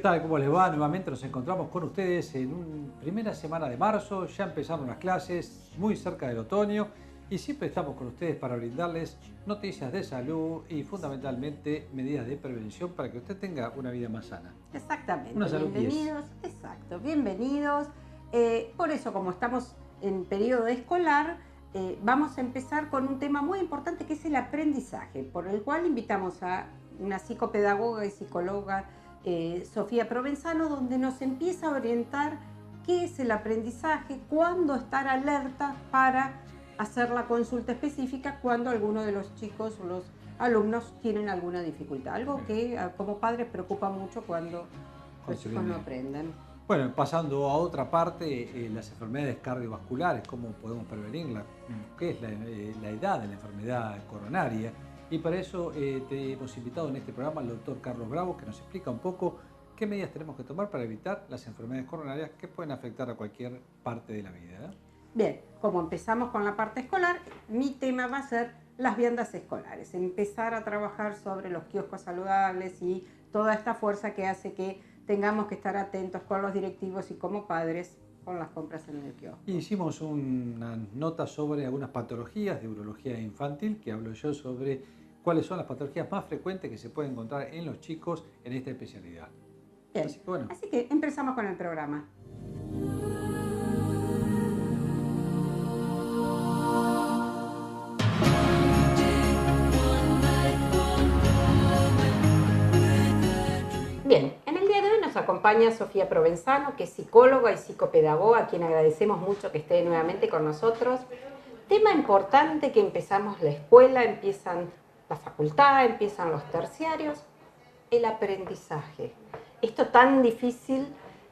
tal? ¿Cómo les va? Nuevamente nos encontramos con ustedes en una primera semana de marzo. Ya empezaron las clases, muy cerca del otoño. Y siempre estamos con ustedes para brindarles noticias de salud y fundamentalmente medidas de prevención para que usted tenga una vida más sana. Exactamente. Una salud 10. Bienvenidos, exacto, bienvenidos. Por eso, como estamos en periodo escolar, vamos a empezar con un tema muy importante que es el aprendizaje, por el cual invitamos a una psicopedagoga y psicóloga, Sofía Provenzano, donde nos empieza a orientar qué es el aprendizaje, cuándo estar alerta para hacer la consulta específica cuando alguno de los chicos o los alumnos tienen alguna dificultad. Algo que como padres preocupa mucho cuando los chicos no aprenden. Bueno, pasando a otra parte, las enfermedades cardiovasculares, cómo podemos prevenirlas, qué es la edad de la enfermedad coronaria. Y para eso te hemos invitado en este programa al doctor Carlos Bravo, que nos explica un poco qué medidas tenemos que tomar para evitar las enfermedades coronarias que pueden afectar a cualquier parte de la vida. Bien, como empezamos con la parte escolar, mi tema va a ser las viandas escolares. Empezar a trabajar sobre los kioscos saludables y toda esta fuerza que hace que tengamos que estar atentos con los directivos y como padres con las compras en el kiosco. Hicimos una nota sobre algunas patologías de urología infantil, que hablo yo sobre cuáles son las patologías más frecuentes que se pueden encontrar en los chicos en esta especialidad. Bien, así que empezamos con el programa. Bien, en el día de hoy nos acompaña Sofía Provenzano, que es psicóloga y psicopedagoga, a quien agradecemos mucho que esté nuevamente con nosotros. Tema importante que empezamos la escuela, empiezan la facultad, empiezan los terciarios, el aprendizaje. Esto tan difícil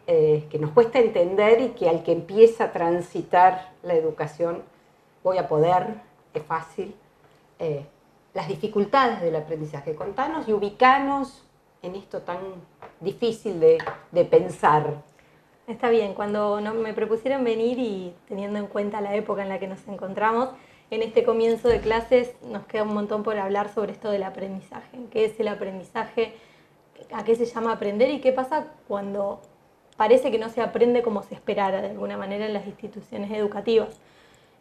que nos cuesta entender y que al que empieza a transitar la educación, voy a poder, es fácil, las dificultades del aprendizaje. Contanos y ubicanos en esto tan difícil de pensar. Está bien, cuando me propusieron venir y teniendo en cuenta la época en la que nos encontramos, en este comienzo de clases nos queda un montón por hablar sobre esto del aprendizaje. ¿Qué es el aprendizaje? ¿A qué se llama aprender? ¿Y qué pasa cuando parece que no se aprende como se esperara de alguna manera en las instituciones educativas?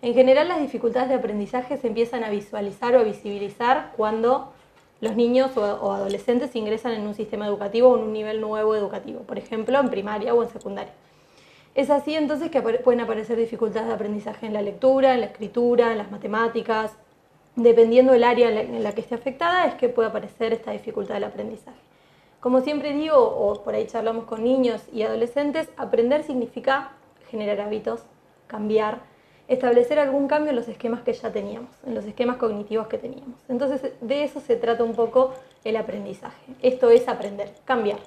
En general, las dificultades de aprendizaje se empiezan a visualizar o a visibilizar cuando los niños o adolescentes ingresan en un sistema educativo o en un nivel nuevo educativo, por ejemplo, en primaria o en secundaria. Es así entonces que pueden aparecer dificultades de aprendizaje en la lectura, en la escritura, en las matemáticas. Dependiendo del área en la que esté afectada, es que puede aparecer esta dificultad del aprendizaje. Como siempre digo, o por ahí charlamos con niños y adolescentes, aprender significa generar hábitos, cambiar, establecer algún cambio en los esquemas que ya teníamos, en los esquemas cognitivos que teníamos. Entonces, de eso se trata un poco el aprendizaje. Esto es aprender, cambiar.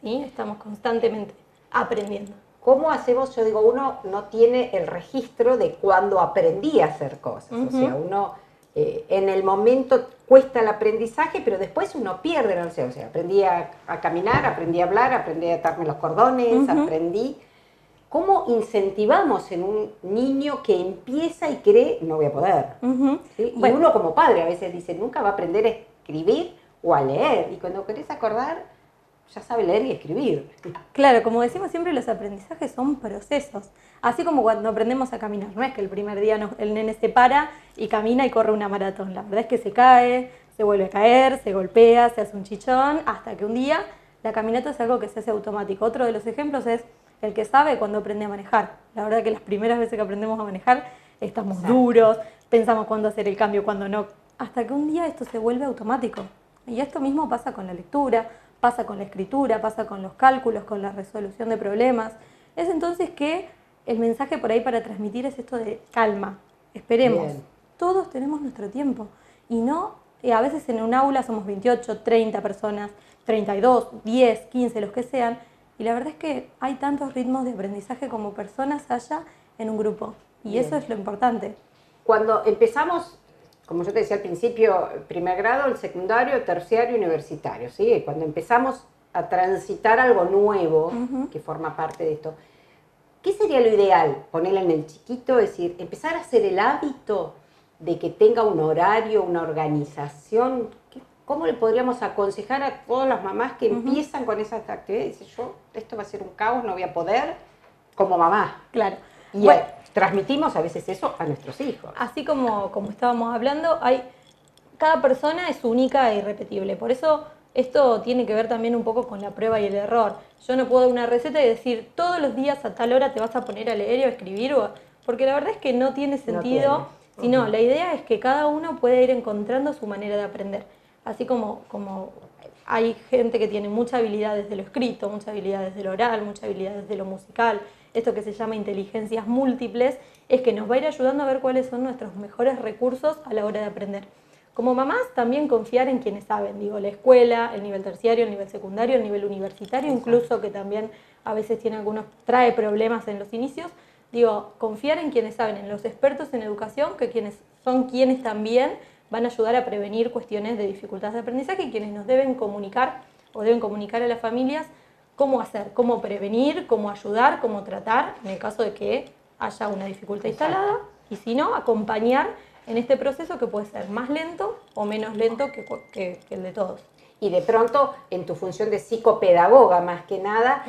¿Sí? Estamos constantemente aprendiendo. ¿Cómo hacemos? Yo digo, uno no tiene el registro de cuando aprendí a hacer cosas. O sea, uno en el momento cuesta el aprendizaje, pero después uno pierde la noción. O sea, aprendí a caminar, aprendí a hablar, aprendí a atarme los cordones, aprendí. ¿Cómo incentivamos en un niño que empieza y cree, no voy a poder? ¿Sí? Y uno como padre a veces dice, nunca va a aprender a escribir o a leer. Y cuando querés acordar, ya sabe leer y escribir. Claro, como decimos siempre, los aprendizajes son procesos. Así como cuando aprendemos a caminar. No es que el primer día el nene se para y camina y corre una maratón. La verdad es que se cae, se vuelve a caer, se golpea, se hace un chichón, hasta que un día la caminata es algo que se hace automático. Otro de los ejemplos es el que sabe cuando aprende a manejar. La verdad que las primeras veces que aprendemos a manejar estamos duros, pensamos cuándo hacer el cambio, cuándo no, hasta que un día esto se vuelve automático. Y esto mismo pasa con la lectura, pasa con la escritura, pasa con los cálculos, con la resolución de problemas. Es entonces que el mensaje por ahí para transmitir es esto de calma, esperemos. Bien. Todos tenemos nuestro tiempo y no, a veces en un aula somos 28, 30 personas, 32, 10, 15, los que sean, y la verdad es que hay tantos ritmos de aprendizaje como personas haya en un grupo, y bien, eso es lo importante. Cuando empezamos, como yo te decía al principio, primer grado, el secundario, el terciario, universitario, ¿sí? Cuando empezamos a transitar algo nuevo que forma parte de esto, ¿qué sería lo ideal? Ponerle en el chiquito, es decir, empezar a hacer el hábito de que tenga un horario, una organización. ¿cómo le podríamos aconsejar a todas las mamás que empiezan con esas actividades? Dicen, esto va a ser un caos, no voy a poder, como mamá. Claro. Y bueno, transmitimos a veces eso a nuestros hijos. Así como estábamos hablando, cada persona es única e irrepetible. Por eso esto tiene que ver también un poco con la prueba y el error. Yo no puedo dar una receta y decir todos los días a tal hora te vas a poner a leer y a escribir, porque la verdad es que no tiene sentido. Sino la idea es que cada uno pueda ir encontrando su manera de aprender. Así como hay gente que tiene mucha habilidad desde lo escrito, mucha habilidad desde lo oral, mucha habilidad desde lo musical, esto que se llama inteligencias múltiples, es que nos va a ir ayudando a ver cuáles son nuestros mejores recursos a la hora de aprender. Como mamás, también confiar en quienes saben, la escuela, el nivel terciario, el nivel secundario, el nivel universitario, incluso que también a veces trae problemas en los inicios. Confiar en quienes saben, en los expertos en educación, que quienes también van a ayudar a prevenir cuestiones de dificultades de aprendizaje y quienes nos deben comunicar o deben comunicar a las familias cómo hacer, cómo prevenir, cómo ayudar, cómo tratar en el caso de que haya una dificultad instalada, y si no, acompañar en este proceso que puede ser más lento o menos lento que el de todos. Y de pronto, en tu función de psicopedagoga, más que nada,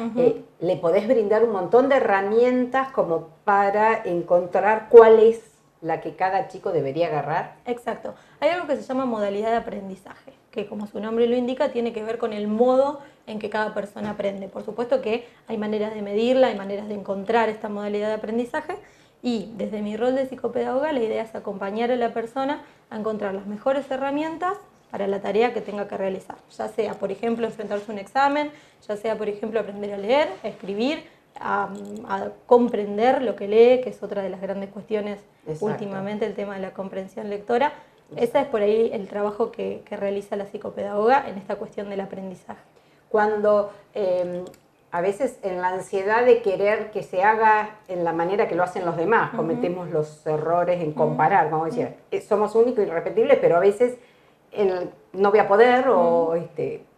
le podés brindar un montón de herramientas como para encontrar cuál es la que cada chico debería agarrar. Exacto. Hay algo que se llama modalidad de aprendizaje, que como su nombre lo indica, tiene que ver con el modo en que cada persona aprende. Por supuesto que hay maneras de medirla, hay maneras de encontrar esta modalidad de aprendizaje, y desde mi rol de psicopedagoga la idea es acompañar a la persona a encontrar las mejores herramientas para la tarea que tenga que realizar. Ya sea, por ejemplo, enfrentarse a un examen, ya sea, por ejemplo, aprender a leer, a escribir, a comprender lo que lee, que es otra de las grandes cuestiones. Exacto. Últimamente, el tema de la comprensión lectora. Ese es por ahí el trabajo que realiza la psicopedagoga en esta cuestión del aprendizaje. Cuando a veces en la ansiedad de querer que se haga en la manera que lo hacen los demás, cometemos los errores en comparar, vamos a decir, somos únicos y irrepetibles, pero a veces no voy a poder o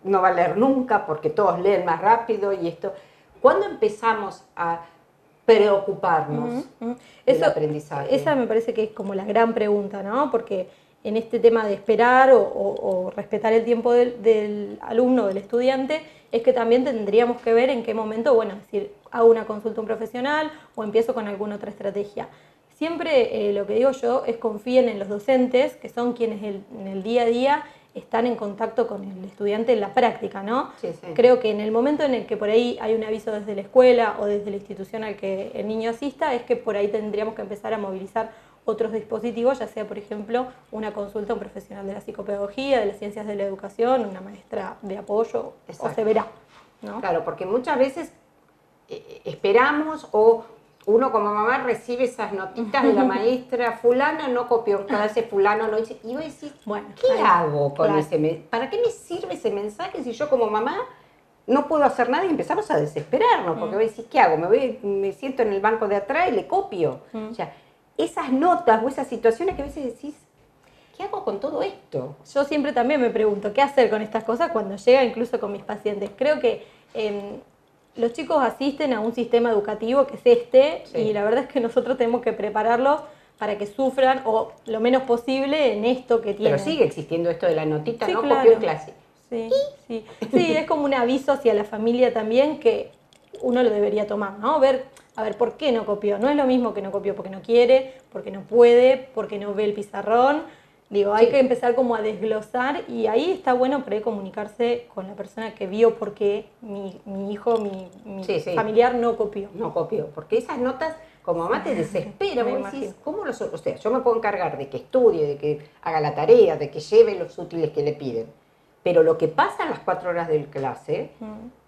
no va a leer nunca porque todos leen más rápido y esto. ¿Cuándo empezamos a preocuparnos del aprendizaje? Esa me parece que es como la gran pregunta, ¿no? Porque en este tema de esperar o respetar el tiempo del alumno, del estudiante, es que también tendríamos que ver en qué momento, es decir, hago una consulta a un profesional o empiezo con alguna otra estrategia. Siempre lo que digo yo es confíen en los docentes, que son quienes en el día a día están en contacto con el estudiante en la práctica, ¿no? Sí, sí. Creo que en el momento en el que por ahí hay un aviso desde la escuela o desde la institución al que el niño asista, es que por ahí tendríamos que empezar a movilizar otros dispositivos, ya sea, por ejemplo, una consulta a un profesional de la psicopedagogía, de las ciencias de la educación, una maestra de apoyo. Exacto. O se verá, ¿no? Claro, porque muchas veces esperamos o uno como mamá recibe esas notitas de la maestra, fulano no copió en clase, fulano no hizo, y vos decís, bueno, ¿qué hago con ese mensaje? ¿Para qué me sirve ese mensaje si yo como mamá no puedo hacer nada? Y empezamos a desesperarnos, porque vos decís, ¿qué hago? Me siento en el banco de atrás y le copio. O sea, esas notas o esas situaciones que a veces decís, ¿qué hago con todo esto? Yo siempre también me pregunto, ¿qué hacer con estas cosas cuando llega incluso con mis pacientes? Creo que los chicos asisten a un sistema educativo que es sí. Y la verdad es que nosotros tenemos que prepararlos para que sufran o lo menos posible en esto que tienen. Pero sigue existiendo esto de la notita, sí, ¿no? Claro. Copió en clase. Sí, es como un aviso hacia la familia también que uno lo debería tomar, ¿no? A ver, ¿por qué no copió? No es lo mismo que no copió porque no quiere, porque no puede, porque no ve el pizarrón. Hay que empezar como a desglosar y ahí está bueno por ahí comunicarse con la persona que vio por qué mi hijo, mi familiar no copió. No copió, porque esas notas como mamá te desespera, vos decís, ¿cómo o sea, yo me puedo encargar de que estudie, de que haga la tarea, de que lleve los útiles que le piden, pero lo que pasa en las 4 horas de clase,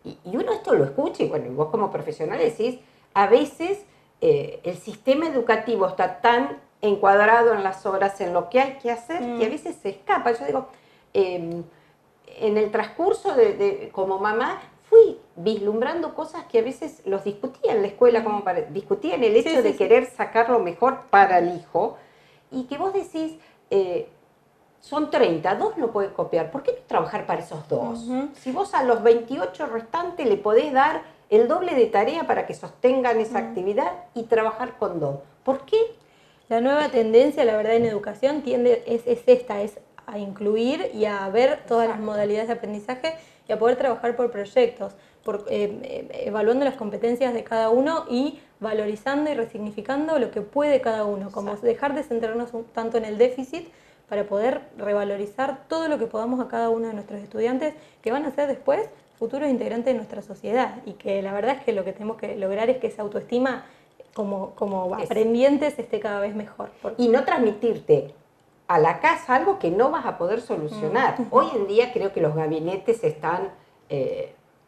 y uno esto lo escucha, y bueno, y vos como profesional decís, a veces el sistema educativo está tan encuadrado en las horas, en lo que hay que hacer, que a veces se escapa. Yo digo, en el transcurso como mamá, fui vislumbrando cosas que a veces los discutía en la escuela, como discutían el hecho de querer sacar lo mejor para el hijo, y que vos decís, son 30, 2 no pueden copiar, ¿por qué no trabajar para esos 2? Si vos a los 28 restantes le podés dar el doble de tarea para que sostengan esa actividad y trabajar con 2. ¿Por qué? La nueva tendencia, la verdad, en educación es esta, es a incluir y a ver todas las modalidades de aprendizaje y a poder trabajar por proyectos, evaluando las competencias de cada uno y valorizando y resignificando lo que puede cada uno, como dejar de centrarnos tanto en el déficit para poder revalorizar todo lo que podamos a cada uno de nuestros estudiantes que van a ser después futuros integrantes de nuestra sociedad, y que la verdad es que lo que tenemos que lograr es que esa autoestima como aprendientes esté cada vez mejor. Y no transmitirte a la casa algo que no vas a poder solucionar. Hoy en día creo que los gabinetes están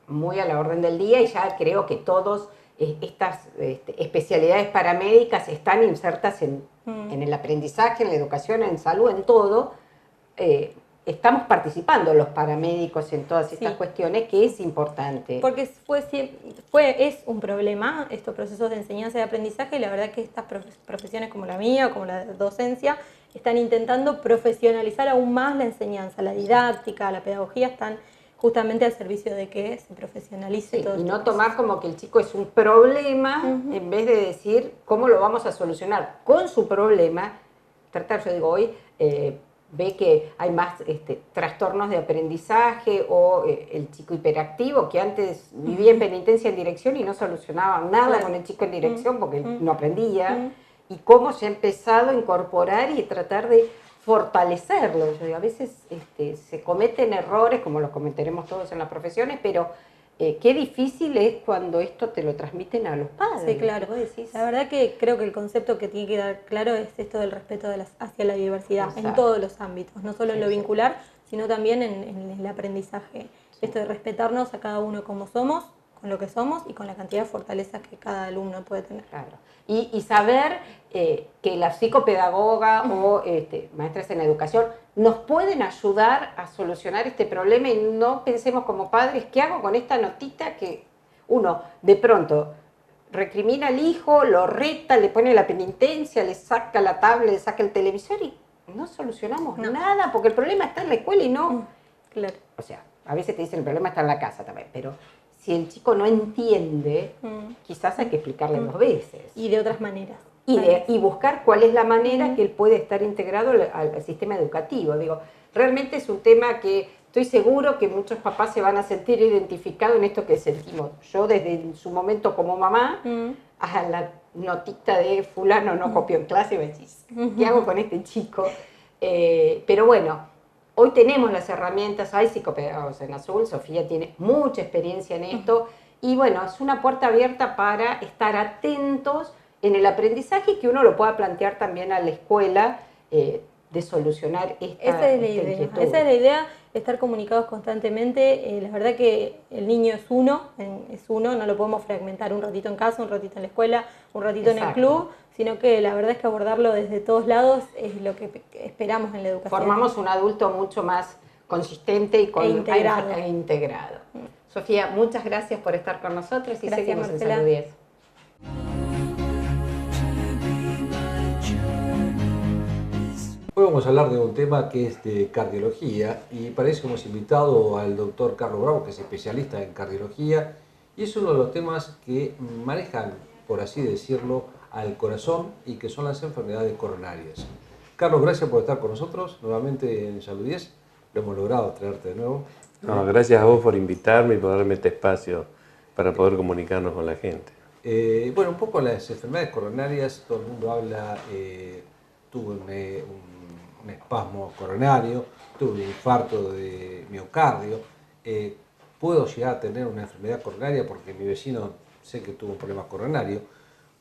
muy a la orden del día, y ya creo que todas estas especialidades paramédicas están insertas en el aprendizaje, en la educación, en salud, en todo. Estamos participando los paramédicos en todas estas cuestiones, que es importante. Porque es un problema estos procesos de enseñanza y de aprendizaje, y la verdad que estas profesiones como la mía o como la docencia están intentando profesionalizar aún más la enseñanza, la didáctica, la pedagogía, están justamente al servicio de que se profesionalice todo. Y no tomar como que el chico es un problema, en vez de decir cómo lo vamos a solucionar con su problema. Tratar, yo digo, hoy ve que hay más trastornos de aprendizaje, o el chico hiperactivo que antes vivía en penitencia en dirección y no solucionaba nada con el chico en dirección porque no aprendía, y cómo se ha empezado a incorporar y tratar de fortalecerlo. Yo digo, a veces se cometen errores, como los cometeremos todos en las profesiones, pero qué difícil es cuando esto te lo transmiten a los padres. Sí, claro. La verdad que creo que el concepto que tiene que dar claro es esto del respeto hacia la diversidad. Exacto. En todos los ámbitos, no solo en lo vincular, sino también en el aprendizaje. Esto de respetarnos a cada uno como somos, con lo que somos y con la cantidad de fortalezas que cada alumno puede tener. Claro. Y saber que la psicopedagoga o maestras en educación nos pueden ayudar a solucionar este problema, y no pensemos como padres, ¿qué hago con esta notita que uno de pronto recrimina al hijo, lo reta, le pone la penitencia, le saca la tablet, le saca el televisor, y no solucionamos nada, porque el problema está en la escuela y no... Claro. O sea, a veces te dicen el problema está en la casa también, pero si el chico no entiende, quizás hay que explicarle 2 veces. Y de otras maneras. Y buscar cuál es la manera que él puede estar integrado al sistema educativo. Digo, realmente es un tema que estoy seguro que muchos papás se van a sentir identificados en esto que sentimos. Yo desde su momento como mamá, a la notita de fulano no copió en clase, y me decís, ¿qué hago con este chico? Pero bueno, hoy tenemos las herramientas, hay psicopedagogos en Azul, Sofía tiene mucha experiencia en esto, y bueno, es una puerta abierta para estar atentos en el aprendizaje, que uno lo pueda plantear también a la escuela, de solucionar esta inquietud. Esa es la idea, estar comunicados constantemente. La verdad que el niño es uno, no lo podemos fragmentar un ratito en casa, un ratito en la escuela, un ratito en el club, sino que la verdad es que abordarlo desde todos lados es lo que esperamos en la educación. Formamos un adulto mucho más consistente y integrado. Sofía, muchas gracias por estar con nosotros, y seguimos en Salud 10. Hoy vamos a hablar de un tema que es de cardiología, y para eso hemos invitado al doctor Carlos Bravo, que es especialista en cardiología, y es uno de los temas que manejan, por así decirlo, al corazón, y que son las enfermedades coronarias. Carlos, gracias por estar con nosotros nuevamente en Salud 10. Lo hemos logrado traerte de nuevo. No, gracias a vos por invitarme y por darme este espacio para poder comunicarnos con la gente. Bueno, un poco las enfermedades coronarias, todo el mundo habla, tuve un espasmo coronario, tuve un infarto de miocardio, puedo llegar a tener una enfermedad coronaria porque mi vecino sé que tuvo un problema coronario.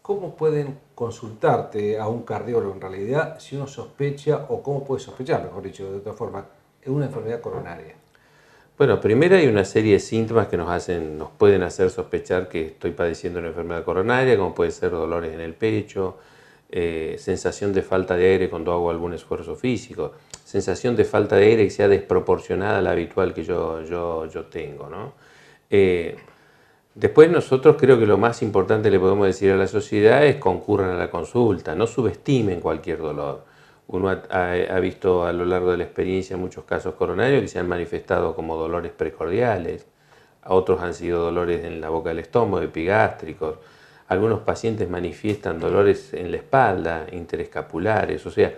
¿Cómo pueden consultarte a un cardiólogo en realidad si uno sospecha, o cómo puede sospechar, mejor dicho, de otra forma, una enfermedad coronaria? Bueno, primero hay una serie de síntomas que nos pueden hacer sospechar que estoy padeciendo una enfermedad coronaria, como puede ser dolores en el pecho, sensación de falta de aire cuando hago algún esfuerzo físico, sensación de falta de aire que sea desproporcionada a la habitual que yo tengo, ¿no? Después nosotros creo que lo más importante le podemos decir a la sociedad es concurran a la consulta, no subestimen cualquier dolor. Uno ha visto a lo largo de la experiencia muchos casos coronarios que se han manifestado como dolores precordiales, a otros han sido dolores en la boca del estómago, epigástricos, algunos pacientes manifiestan dolores en la espalda, interescapulares, o sea,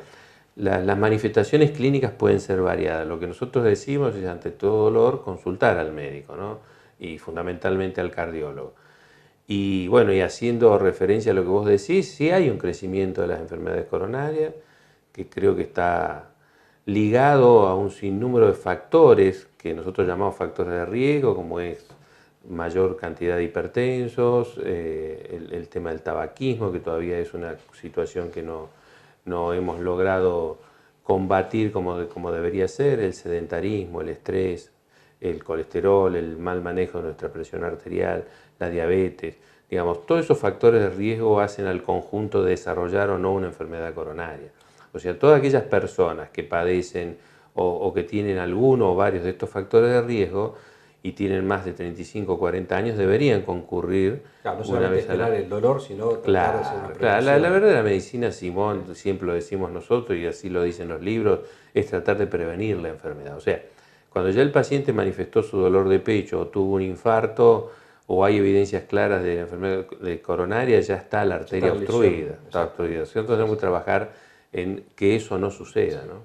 Las manifestaciones clínicas pueden ser variadas. Lo que nosotros decimos es, ante todo dolor, consultar al médico, ¿no? Y fundamentalmente al cardiólogo. Y bueno, y haciendo referencia a lo que vos decís, sí hay un crecimiento de las enfermedades coronarias, que creo que está ligado a un sinnúmero de factores que nosotros llamamos factores de riesgo, como es mayor cantidad de hipertensos, el tema del tabaquismo, que todavía es una situación que no hemos logrado combatir como debería ser, el sedentarismo, el estrés, el colesterol, el mal manejo de nuestra presión arterial, la diabetes. Digamos, todos esos factores de riesgo hacen al conjunto de desarrollar o no una enfermedad coronaria. O sea, todas aquellas personas que padecen o que tienen alguno o varios de estos factores de riesgo y tienen más de 35 o 40 años deberían concurrir. Claro, no solamente esperar el dolor, sino tratar de hacer una Claro, prevención. la verdadera medicina, Simón, siempre lo decimos nosotros y así lo dicen los libros, es tratar de prevenir la enfermedad. O sea, cuando ya el paciente manifestó su dolor de pecho o tuvo un infarto o hay evidencias claras de la enfermedad coronaria, ya está la arteria obstruida. Está obstruida. Entonces tenemos que trabajar en que eso no suceda, ¿no?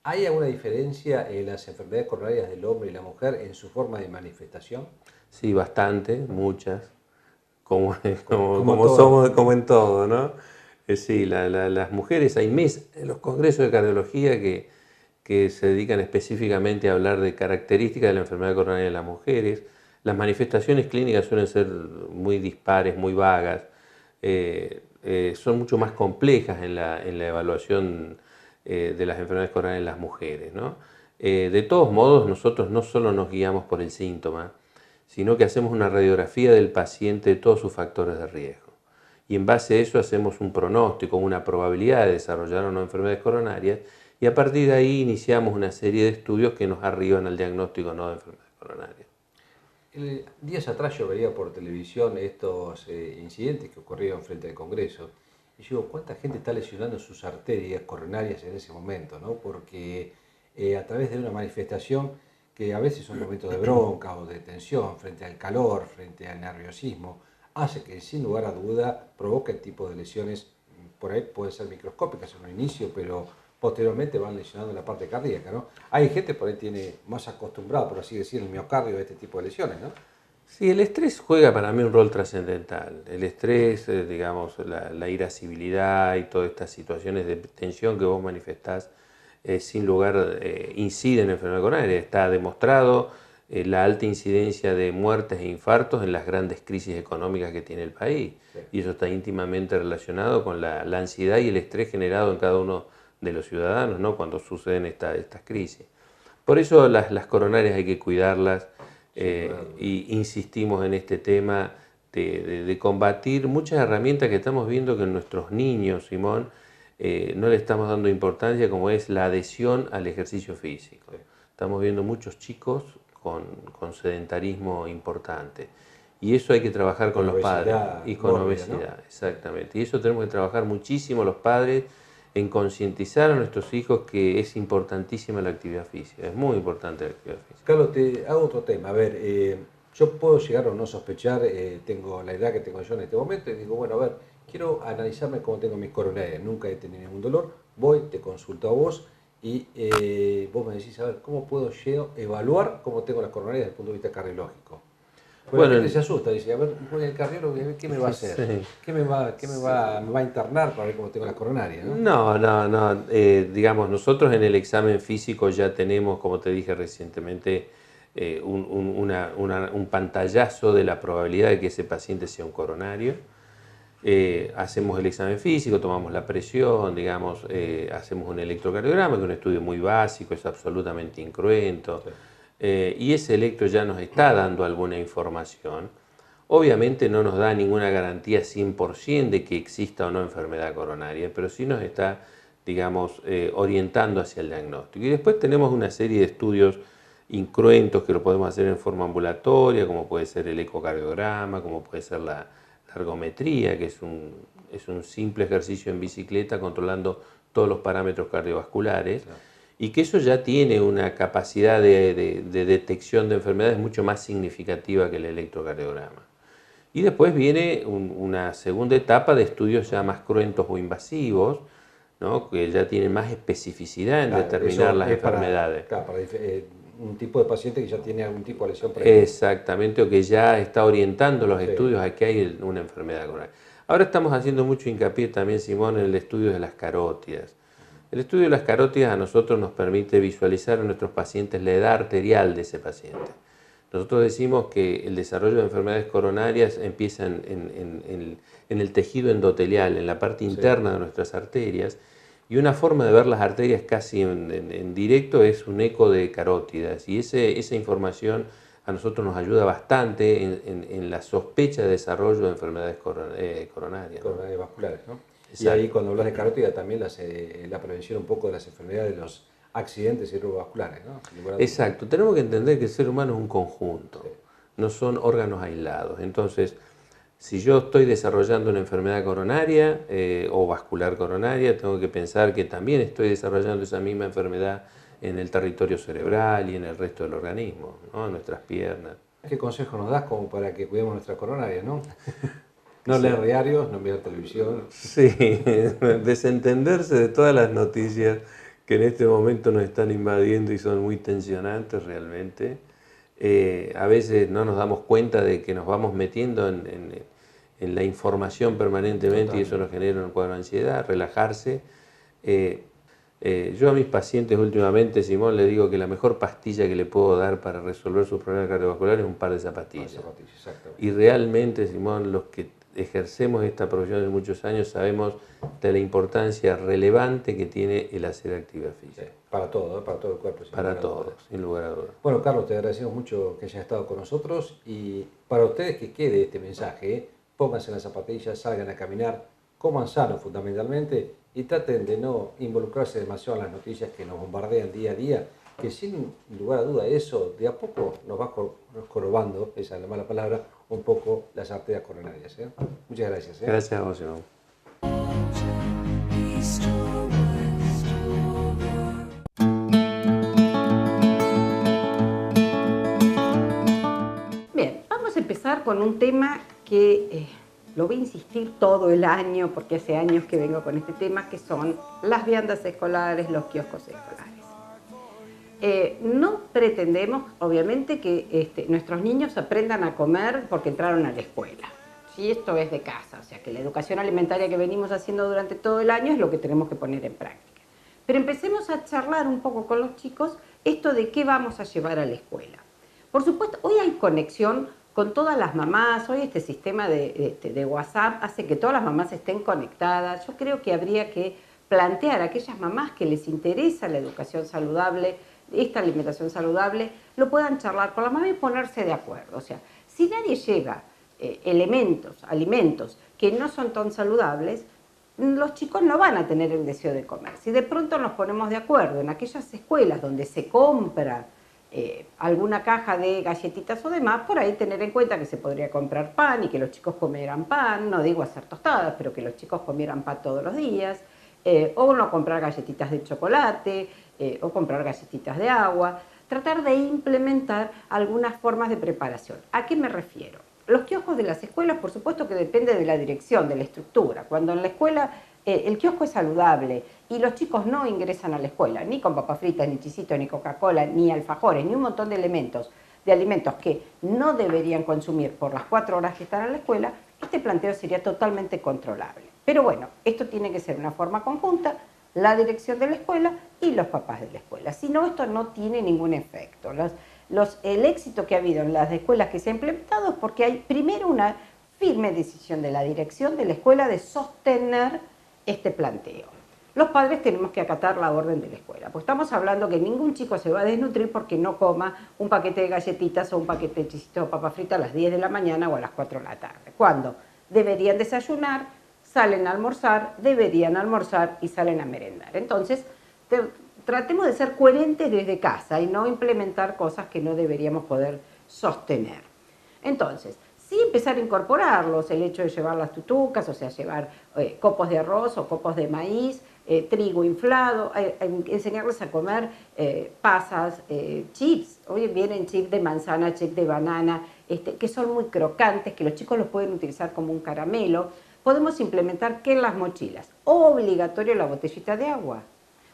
¿Hay alguna diferencia en las enfermedades coronarias del hombre y la mujer en su forma de manifestación? Sí, bastante, muchas, como todo. como en todo, ¿no? Sí, las mujeres, hay en los congresos de cardiología que se dedican específicamente a hablar de características de la enfermedad coronaria de las mujeres. Las manifestaciones clínicas suelen ser muy dispares, muy vagas, son mucho más complejas en la evaluación de las enfermedades coronarias en las mujeres, ¿no? De todos modos, nosotros no solo nos guiamos por el síntoma, sino que hacemos una radiografía del paciente de todos sus factores de riesgo. Y en base a eso hacemos un pronóstico, una probabilidad de desarrollar o no enfermedades coronarias, y a partir de ahí iniciamos una serie de estudios que nos arriban al diagnóstico o no de enfermedades coronarias. Días atrás yo veía por televisión estos incidentes que ocurrieron frente al Congreso. Y yo digo, ¿cuánta gente está lesionando sus arterias coronarias en ese momento, ¿no? Porque a través de una manifestación que a veces son momentos de bronca o de tensión frente al calor, frente al nerviosismo, hace que sin lugar a duda provoque el tipo de lesiones, por ahí pueden ser microscópicas en un inicio, pero posteriormente van lesionando la parte cardíaca, ¿no? Hay gente por ahí tiene más acostumbrado, por así decir, el miocardio a este tipo de lesiones, ¿no? Sí, el estrés juega para mí un rol trascendental. El estrés, digamos, la irascibilidad y todas estas situaciones de tensión que vos manifestás, sin lugar inciden en la enfermedad coronaria. Está demostrado la alta incidencia de muertes e infartos en las grandes crisis económicas que tiene el país. Sí. Y eso está íntimamente relacionado con la ansiedad y el estrés generado en cada uno de los ciudadanos, ¿no? Cuando suceden estas crisis. Por eso las coronarias hay que cuidarlas. Y insistimos en este tema de combatir muchas herramientas que estamos viendo que en nuestros niños, Simón, no le estamos dando importancia, como es la adhesión al ejercicio físico. Estamos viendo muchos chicos con sedentarismo importante. Y eso hay que trabajar con los padres. Y con obesidad, ¿no? Exactamente. Y eso tenemos que trabajar muchísimo los padres en concientizar a nuestros hijos que es importantísima la actividad física, es muy importante la actividad física. Carlos, te hago otro tema. A ver, yo puedo llegar o no sospechar, tengo la edad que tengo yo en este momento y digo, bueno, a ver, quiero analizarme cómo tengo mis coronarias, nunca he tenido ningún dolor, voy, te consulto a vos y vos me decís, a ver, ¿cómo puedo yo evaluar cómo tengo las coronarias desde el punto de vista cardiológico? Bueno, la gente se asusta, dice, a ver, el cardiólogo, ¿qué me va a hacer? Sí. ¿Qué me va a internar para ver cómo tengo las coronarias? No. Digamos, nosotros en el examen físico ya tenemos, como te dije recientemente, un pantallazo de la probabilidad de que ese paciente sea un coronario. Hacemos el examen físico, tomamos la presión, digamos, hacemos un electrocardiograma, que es un estudio muy básico, es absolutamente incruento. Sí. Y ese electro ya nos está dando alguna información. Obviamente no nos da ninguna garantía 100% de que exista o no enfermedad coronaria, pero sí nos está, digamos, orientando hacia el diagnóstico. Y después tenemos una serie de estudios incruentos que lo podemos hacer en forma ambulatoria, como puede ser el ecocardiograma, como puede ser la ergometría, que es un simple ejercicio en bicicleta controlando todos los parámetros cardiovasculares. Claro. Y que eso ya tiene una capacidad de detección de enfermedades mucho más significativa que el electrocardiograma. Y después viene una segunda etapa de estudios ya más cruentos o invasivos, ¿no? Que ya tienen más especificidad en determinar las enfermedades. Para un tipo de paciente que ya tiene algún tipo de lesión previa. Exactamente, o que ya está orientando los estudios a que hay una enfermedad coronaria. Ahora estamos haciendo mucho hincapié también, Simón, en el estudio de las carótidas. El estudio de las carótidas a nosotros nos permite visualizar en nuestros pacientes la edad arterial de ese paciente. Nosotros decimos que el desarrollo de enfermedades coronarias empieza en el tejido endotelial, en la parte interna de nuestras arterias, y una forma de ver las arterias casi en directo es un eco de carótidas, y esa información a nosotros nos ayuda bastante en la sospecha de desarrollo de enfermedades coronarias. Coronarias vasculares, ¿no? Exacto. Y ahí cuando hablas de carótida también la prevención un poco de las enfermedades de los accidentes cerebrovasculares, ¿no? Exacto, tenemos que entender que el ser humano es un conjunto, no son órganos aislados. Entonces, si yo estoy desarrollando una enfermedad coronaria o vascular coronaria, tengo que pensar que también estoy desarrollando esa misma enfermedad en el territorio cerebral y en el resto del organismo, ¿no? En nuestras piernas. ¿Qué consejo nos das como para que cuidemos nuestra coronaria, no? No leer diarios, no mirar televisión. Sí, desentenderse de todas las noticias que en este momento nos están invadiendo y son muy tensionantes realmente. A veces no nos damos cuenta de que nos vamos metiendo en la información permanentemente. Totalmente. Y eso nos genera un cuadro de ansiedad, relajarse. Yo a mis pacientes últimamente, Simón, le digo que la mejor pastilla que le puedo dar para resolver sus problemas cardiovasculares es un par de zapatillas. Y realmente, Simón, los que ejercemos esta profesión de muchos años sabemos de la importancia relevante que tiene el hacer actividad física. Sí, para todo el cuerpo. Para todos, sin lugar a dudas. Bueno, Carlos, te agradecemos mucho que hayas estado con nosotros y para ustedes que quede este mensaje, pónganse las zapatillas, salgan a caminar, coman sano fundamentalmente y traten de no involucrarse demasiado en las noticias que nos bombardean día a día, que sin lugar a duda eso de a poco nos va jorobando, esa es la mala palabra, un poco las arterias coronarias. Muchas gracias. Gracias a vos, Simón. Bien, vamos a empezar con un tema que lo voy a insistir todo el año, porque hace años que vengo con este tema, que son las viandas escolares, los kioscos escolares. No pretendemos, obviamente, que nuestros niños aprendan a comer porque entraron a la escuela. ¿Sí? Esto es de casa, o sea que la educación alimentaria que venimos haciendo durante todo el año es lo que tenemos que poner en práctica. Pero empecemos a charlar un poco con los chicos esto de qué vamos a llevar a la escuela. Por supuesto, hoy hay conexión con todas las mamás, hoy este sistema de WhatsApp hace que todas las mamás estén conectadas. Yo creo que habría que plantear a aquellas mamás que les interesa la educación saludable, esta alimentación saludable, lo puedan charlar con la mamá y ponerse de acuerdo. O sea, si nadie lleva alimentos que no son tan saludables, los chicos no van a tener el deseo de comer. Si de pronto nos ponemos de acuerdo en aquellas escuelas donde se compra alguna caja de galletitas o demás, por ahí tener en cuenta que se podría comprar pan y que los chicos comieran pan, no digo hacer tostadas, pero que los chicos comieran pan todos los días, o no comprar galletitas de chocolate, o comprar galletitas de agua, tratar de implementar algunas formas de preparación. ¿A qué me refiero? Los kioscos de las escuelas, por supuesto que depende de la dirección, de la estructura. Cuando en la escuela el kiosco es saludable y los chicos no ingresan a la escuela ni con papas fritas, ni chisitos, ni Coca-Cola, ni alfajores, ni un montón de alimentos que no deberían consumir por las 4 horas que están en la escuela, este planteo sería totalmente controlable. Pero bueno, esto tiene que ser una forma conjunta, la dirección de la escuela y los papás de la escuela. Si no, esto no tiene ningún efecto. El éxito que ha habido en las escuelas que se ha implementado es porque hay primero una firme decisión de la dirección de la escuela de sostener este planteo. Los padres tenemos que acatar la orden de la escuela, pues estamos hablando que ningún chico se va a desnutrir porque no coma un paquete de galletitas o un paquete de chisitos o papas fritas a las 10 de la mañana o a las 4 de la tarde. ¿Cuándo? Deberían desayunar, salen a almorzar, deberían almorzar y salen a merendar. Entonces, tratemos de ser coherentes desde casa y no implementar cosas que no deberíamos poder sostener. Entonces, sí empezar a incorporarlos, el hecho de llevar las tutucas, o sea, llevar copos de arroz o copos de maíz, trigo inflado, enseñarles a comer pasas, chips. Hoy vienen chips de manzana, chips de banana, que son muy crocantes, que los chicos los pueden utilizar como un caramelo. Podemos implementar que en las mochilas, obligatorio la botellita de agua.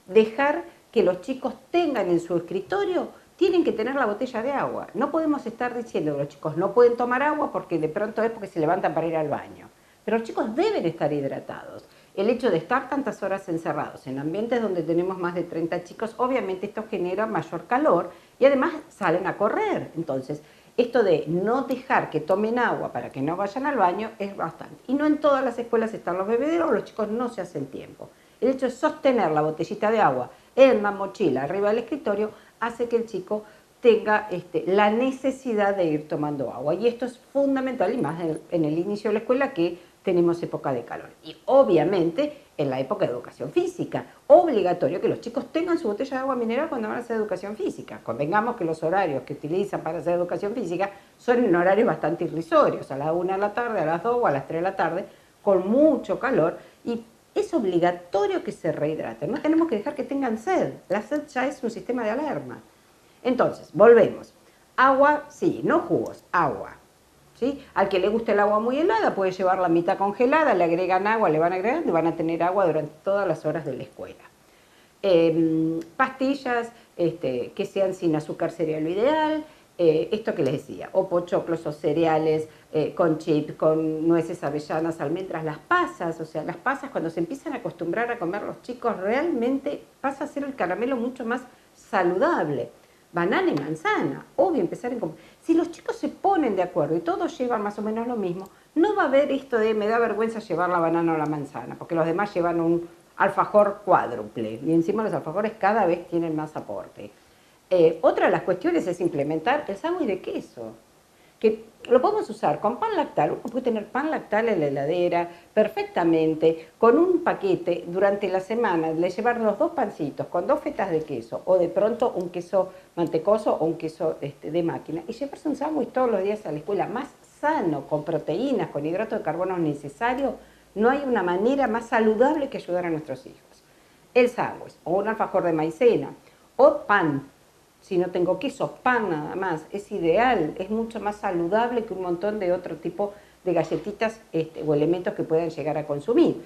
Dejar que los chicos tengan en su escritorio, tienen que tener la botella de agua. No podemos estar diciendo que los chicos no pueden tomar agua porque de pronto es porque se levantan para ir al baño. Pero los chicos deben estar hidratados. El hecho de estar tantas horas encerrados en ambientes donde tenemos más de 30 chicos, obviamente esto genera mayor calor y además salen a correr. Entonces, esto de no dejar que tomen agua para que no vayan al baño es bastante. Y no en todas las escuelas están los bebederos, los chicos no se hacen tiempo. El hecho de sostener la botellita de agua en la mochila arriba del escritorio hace que el chico tenga la necesidad de ir tomando agua. Y esto es fundamental, y más en el inicio de la escuela que tenemos época de calor. Y obviamente en la época de educación física, obligatorio que los chicos tengan su botella de agua mineral cuando van a hacer educación física. Convengamos que los horarios que utilizan para hacer educación física son en horarios bastante irrisorios, a las 1 de la tarde, a las 2 o a las 3 de la tarde, con mucho calor, y es obligatorio que se rehidraten. No tenemos que dejar que tengan sed. La sed ya es un sistema de alarma. Entonces, volvemos. Agua, sí, no jugos, agua. ¿Sí? Al que le guste el agua muy helada puede llevar la mitad congelada, le agregan agua, le van agregando y van a tener agua durante todas las horas de la escuela. Pastillas que sean sin azúcar sería lo ideal. Esto que les decía, o pochoclos o cereales con chips, con nueces, avellanas, almendras, las pasas, o sea, las pasas cuando se empiezan a acostumbrar a comer los chicos realmente pasa a ser el caramelo mucho más saludable. Banana y manzana, obvio, empezar en... Si los chicos se ponen de acuerdo y todos llevan más o menos lo mismo, no va a haber esto de me da vergüenza llevar la banana o la manzana, porque los demás llevan un alfajor cuádruple y encima los alfajores cada vez tienen más aporte. Otra de las cuestiones es implementar el sándwich de queso, que lo podemos usar con pan lactal. Uno puede tener pan lactal en la heladera perfectamente, con un paquete durante la semana, le llevar los 2 pancitos con 2 fetas de queso, o de pronto un queso mantecoso o un queso de máquina, y llevarse un sándwich todos los días a la escuela, más sano, con proteínas, con hidratos de carbono necesarios. No hay una manera más saludable que ayudar a nuestros hijos. El sándwich, o un alfajor de maicena, o pan. Si no tengo queso, pan nada más, es ideal, es mucho más saludable que un montón de otro tipo de galletitas o elementos que puedan llegar a consumir.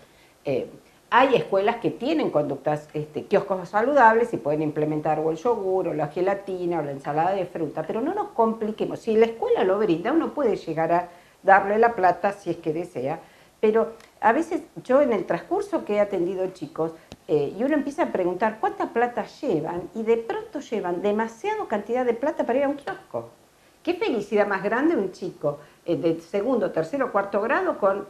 Hay escuelas que tienen conductas, kioscos saludables y pueden implementar o el yogur, o la gelatina, o la ensalada de fruta, pero no nos compliquemos. Si la escuela lo brinda, uno puede llegar a darle la plata si es que desea, pero a veces yo en el transcurso que he atendido chicos, y uno empieza a preguntar cuánta plata llevan y de pronto llevan demasiada cantidad de plata para ir a un kiosco. ¿Qué felicidad más grande un chico de segundo, tercero, cuarto grado con...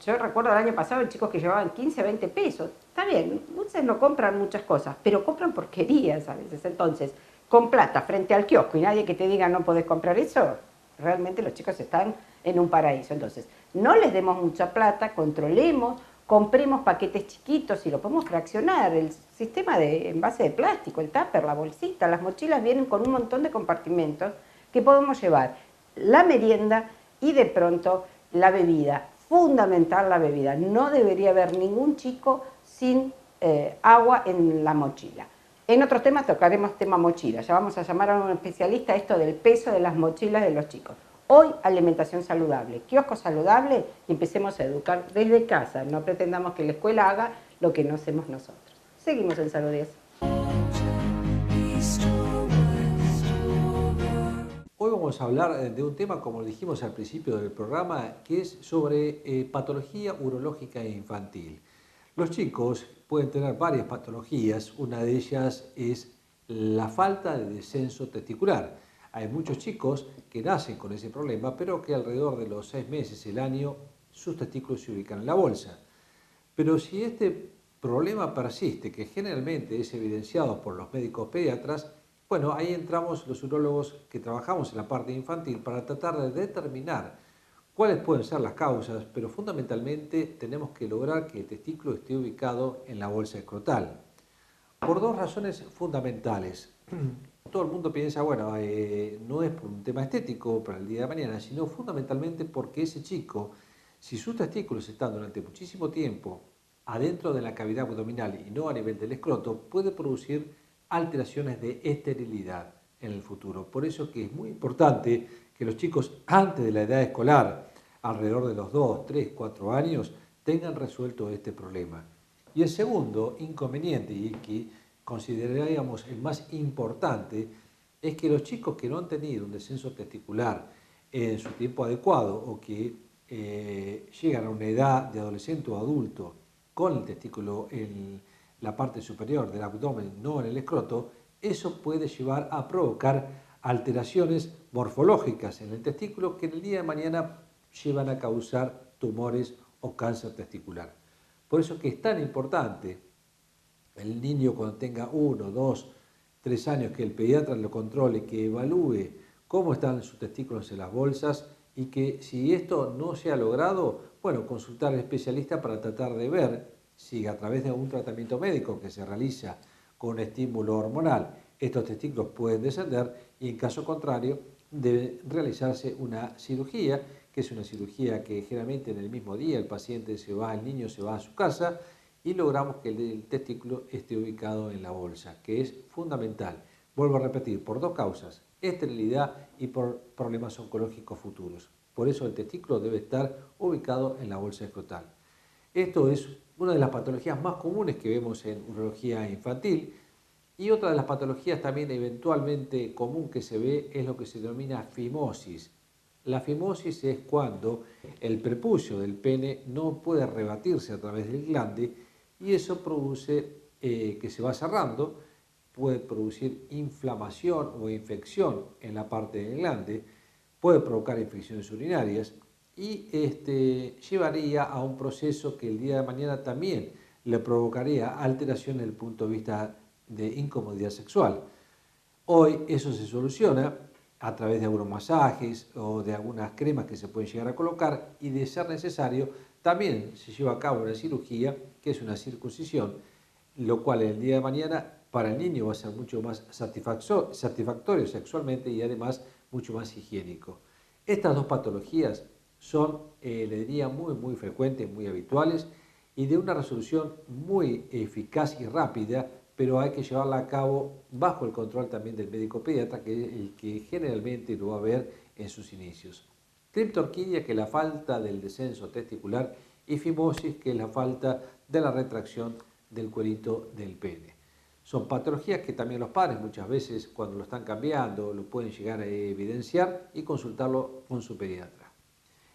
yo recuerdo el año pasado chicos que llevaban 15, 20 pesos. Está bien, muchos no compran muchas cosas, pero compran porquerías a veces. Entonces, con plata frente al kiosco y nadie que te diga no podés comprar eso, realmente los chicos están en un paraíso. Entonces, no les demos mucha plata, controlemos, compremos paquetes chiquitos y lo podemos fraccionar. El sistema de envase de plástico, el tupper, la bolsita, las mochilas vienen con un montón de compartimentos que podemos llevar la merienda y de pronto la bebida. Fundamental la bebida. No debería haber ningún chico sin agua en la mochila. En otros temas tocaremos tema mochila. Ya vamos a llamar a un especialista a esto del peso de las mochilas de los chicos. Hoy, alimentación saludable, kiosco saludable y empecemos a educar desde casa. No pretendamos que la escuela haga lo que no hacemos nosotros. Seguimos en Salud 10. Hoy vamos a hablar de un tema, como dijimos al principio del programa, que es sobre patología urológica e infantil. Los chicos pueden tener varias patologías, una de ellas es la falta de descenso testicular. Hay muchos chicos que nacen con ese problema, pero que alrededor de los 6 meses, el año, sus testículos se ubican en la bolsa. Pero si este problema persiste, que generalmente es evidenciado por los médicos pediatras, bueno, ahí entramos los urólogos que trabajamos en la parte infantil para tratar de determinar cuáles pueden ser las causas, pero fundamentalmente tenemos que lograr que el testículo esté ubicado en la bolsa escrotal. Por 2 razones fundamentales. Todo el mundo piensa, bueno, no es por un tema estético para el día de mañana, sino fundamentalmente porque ese chico, si sus testículos están durante muchísimo tiempo adentro de la cavidad abdominal y no a nivel del escroto, puede producir alteraciones de esterilidad en el futuro. Por eso que es muy importante que los chicos antes de la edad escolar, alrededor de los 2, 3, 4 años, tengan resuelto este problema. Y el segundo inconveniente, y que consideraríamos el más importante, es que los chicos que no han tenido un descenso testicular en su tiempo adecuado o que llegan a una edad de adolescente o adulto con el testículo en la parte superior del abdomen, no en el escroto, eso puede llevar a provocar alteraciones morfológicas en el testículo que en el día de mañana llevan a causar tumores o cáncer testicular. Por eso que es tan importante el niño cuando tenga 1, 2, 3 años que el pediatra lo controle, que evalúe cómo están sus testículos en las bolsas y que si esto no se ha logrado, bueno, consultar al especialista para tratar de ver si a través de algún tratamiento médico que se realiza con un estímulo hormonal estos testículos pueden descender y en caso contrario debe realizarse una cirugía, que es una cirugía que generalmente en el mismo día el niño se va a su casa y logramos que el testículo esté ubicado en la bolsa, que es fundamental. Vuelvo a repetir, por 2 causas, esterilidad y por problemas oncológicos futuros. Por eso el testículo debe estar ubicado en la bolsa escrotal. Esto es una de las patologías más comunes que vemos en urología infantil y otra de las patologías también eventualmente común que se ve es lo que se denomina fimosis. La fimosis es cuando el prepucio del pene no puede rebatirse a través del glande y eso produce que se va cerrando, puede producir inflamación o infección en la parte del glande, puede provocar infecciones urinarias y llevaría a un proceso que el día de mañana también le provocaría alteraciones desde el punto de vista de incomodidad sexual. Hoy eso se soluciona a través de algunos masajes o de algunas cremas que se pueden llegar a colocar y de ser necesario también se lleva a cabo una cirugía que es una circuncisión, lo cual el día de mañana para el niño va a ser mucho más satisfactorio sexualmente y además mucho más higiénico. Estas 2 patologías son, le diría, muy frecuentes, muy habituales y de una resolución muy eficaz y rápida, pero hay que llevarla a cabo bajo el control también del médico pediatra, que es el que generalmente lo va a ver en sus inicios. Criptorquidia, que es la falta del descenso testicular, y fimosis, que es la falta de la retracción del cuerito del pene. Son patologías que también los padres muchas veces cuando lo están cambiando lo pueden llegar a evidenciar y consultarlo con su pediatra.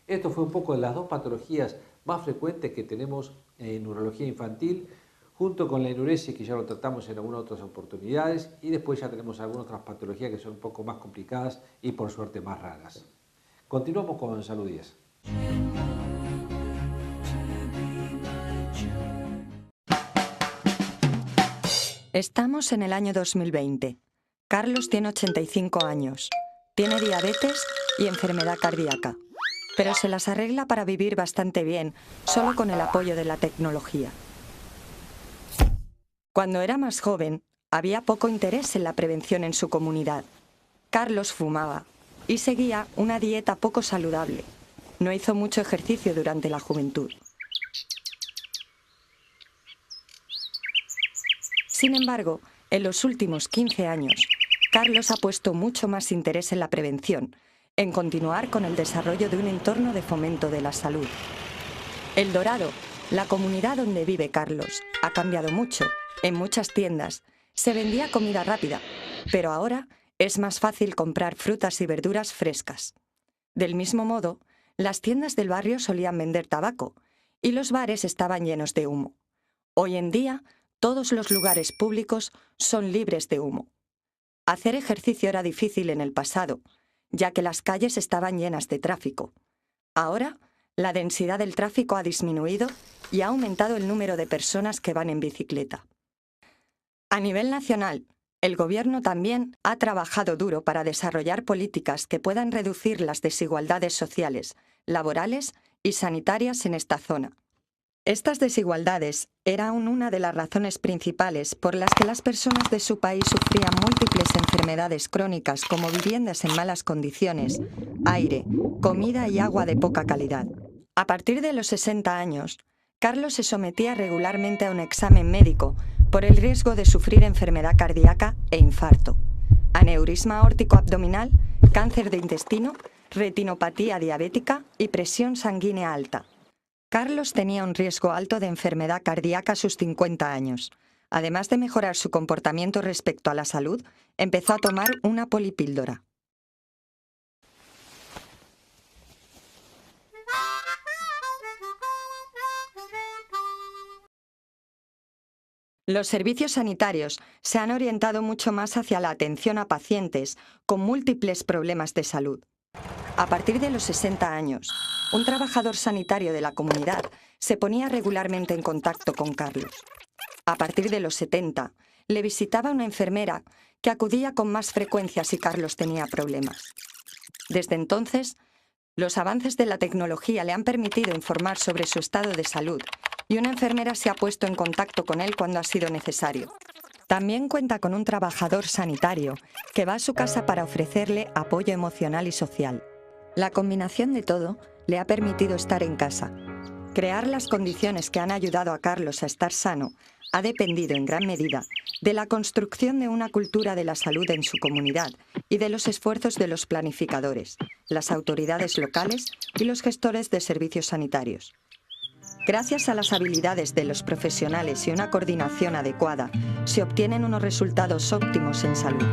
Esto fue un poco de las 2 patologías más frecuentes que tenemos en urología infantil, junto con la enuresis, que ya lo tratamos en algunas otras oportunidades, y después ya tenemos algunas otras patologías que son un poco más complicadas y por suerte más raras. Continuamos con Salud 10. Estamos en el año 2020. Carlos tiene 85 años, tiene diabetes y enfermedad cardíaca, pero se las arregla para vivir bastante bien, solo con el apoyo de la tecnología. Cuando era más joven, había poco interés en la prevención en su comunidad. Carlos fumaba y seguía una dieta poco saludable. No hizo mucho ejercicio durante la juventud. Sin embargo, en los últimos 15 años, Carlos ha puesto mucho más interés en la prevención, en continuar con el desarrollo de un entorno de fomento de la salud. El Dorado, la comunidad donde vive Carlos, ha cambiado mucho. En muchas tiendas se vendía comida rápida, pero ahora es más fácil comprar frutas y verduras frescas. Del mismo modo, las tiendas del barrio solían vender tabaco y los bares estaban llenos de humo. Hoy en día, todos los lugares públicos son libres de humo. Hacer ejercicio era difícil en el pasado, ya que las calles estaban llenas de tráfico. Ahora, la densidad del tráfico ha disminuido y ha aumentado el número de personas que van en bicicleta. A nivel nacional, el Gobierno también ha trabajado duro para desarrollar políticas que puedan reducir las desigualdades sociales, laborales y sanitarias en esta zona. Estas desigualdades eran una de las razones principales por las que las personas de su país sufrían múltiples enfermedades crónicas como viviendas en malas condiciones, aire, comida y agua de poca calidad. A partir de los 60 años, Carlos se sometía regularmente a un examen médico por el riesgo de sufrir enfermedad cardíaca e infarto, aneurisma aórtico abdominal, cáncer de intestino, retinopatía diabética y presión sanguínea alta. Carlos tenía un riesgo alto de enfermedad cardíaca a sus 50 años. Además de mejorar su comportamiento respecto a la salud, empezó a tomar una polipíldora. Los servicios sanitarios se han orientado mucho más hacia la atención a pacientes con múltiples problemas de salud. A partir de los 60 años, un trabajador sanitario de la comunidad se ponía regularmente en contacto con Carlos. A partir de los 70, le visitaba una enfermera que acudía con más frecuencia si Carlos tenía problemas. Desde entonces, los avances de la tecnología le han permitido informar sobre su estado de salud y una enfermera se ha puesto en contacto con él cuando ha sido necesario. También cuenta con un trabajador sanitario que va a su casa para ofrecerle apoyo emocional y social. La combinación de todo le ha permitido estar en casa. Crear las condiciones que han ayudado a Carlos a estar sano ha dependido en gran medida de la construcción de una cultura de la salud en su comunidad y de los esfuerzos de los planificadores, las autoridades locales y los gestores de servicios sanitarios. Gracias a las habilidades de los profesionales y una coordinación adecuada, se obtienen unos resultados óptimos en salud.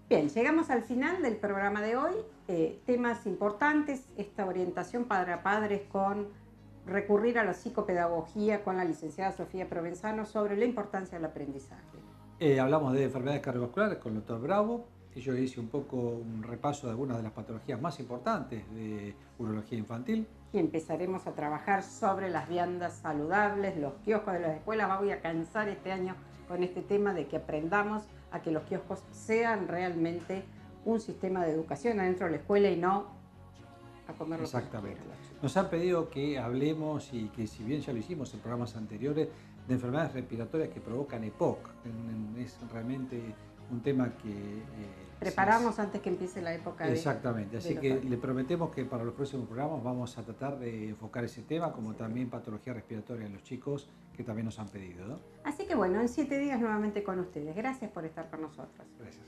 Bien, llegamos al final del programa de hoy. Temas importantes, esta orientación padre a padres con recurrir a la psicopedagogía con la licenciada Sofía Provenzano sobre la importancia del aprendizaje. Hablamos de enfermedades cardiovasculares con el doctor Bravo y yo hice un poco un repaso de algunas de las patologías más importantes de urología infantil. Y empezaremos a trabajar sobre las viandas saludables, los kioscos de las escuelas. Voy a cansar este año con este tema de que aprendamos a que los kioscos sean realmente un sistema de educación adentro de la escuela y no a comer. Exactamente. Nos han pedido que hablemos, y que si bien ya lo hicimos en programas anteriores, de enfermedades respiratorias que provocan EPOC. Es realmente un tema que... preparamos antes que empiece la época de... Exactamente, así que le prometemos que para los próximos programas vamos a tratar de enfocar ese tema, como también patología respiratoria en los chicos, que también nos han pedido, ¿no? Así que bueno, en 7 días nuevamente con ustedes. Gracias por estar con nosotros. Gracias.